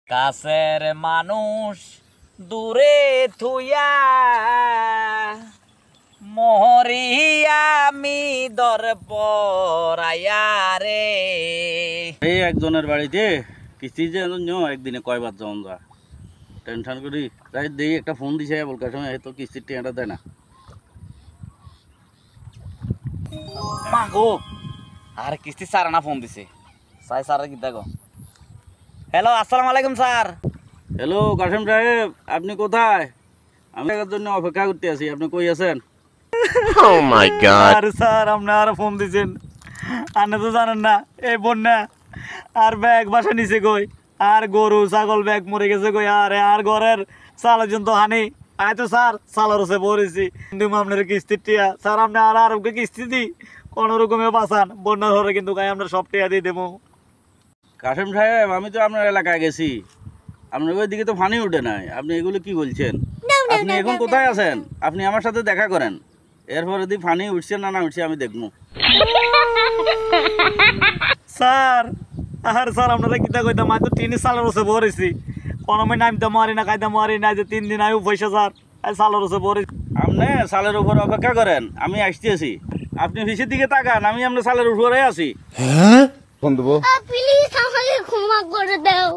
কাছের মানুষ দূরে থুইয়া মরি আমি দরপরাইয়া রে। এই একজনের বাড়িতে কিস্তির জন্য একদিনে কয়বার যাওয়া যা টেনশন করি তাই দেই একটা ফোন দিছে বলকার সময় তো কিস্তির টিয়াটা দেয় না। মা গো আর কিস্তি স্যার না ফোন দিছে সাই স্যার কি দেখো। হ্যালো, আসসালামু আলাইকুম স্যার। হ্যালো কাশেম সাহেব, আপনি কোথায়? আমি এর জন্য অপেক্ষা করতে আছি, আপনি কই আছেন? Oh my god. আর স্যার আপনি আর ফোন দিছেন, আপনি তো জানেন না এই বন্যা আর ব্যাগ বাসা নিচে কই, আর গরু ছাগল ব্যাগ মরে গেছে কই, আর ঘরের চালের জন্য হানি আয় তো স্যার চালের হচ্ছে পড়েছি কিন্তু আপনার কিস্তির টিয়া স্যার আপনি আর কিস্তি দিই কোনো রকমে বাঁচান, বন্যা ধরে কিন্তু আমরা সব টিয়া দিয়ে দেবো। কাশেম সাহেব, আমি তো আপনার এলাকায় গেছি, আপনার ওই দিকে তো পানি উঠে নাই, আপনি এগুলো কি বলছেন? আপনি এখন কোথায় আছেন? আপনি আমার সাথে দেখা করেন, এরপরে যদি পানি উঠছে না না উঠছে আমি দেখবো। স্যার আর স্যার আপনারা কিতা কইতাম, আমি তো 3 সালের হচ্ছে পড়েছি, কোনো আমি নামতে মারি না খাইতে মারি না, যে 3 দিন আয়ু পয়সা স্যার সালের হচ্ছে পড়েছি। আপনি সালের উপর অপেক্ষা করেন, আমি আসতেছি। আপনি পিছের দিকে তাকান, আমি আপনার সালের উপরে আছি। প্লিজ আমাকে ক্ষমা করে দাও।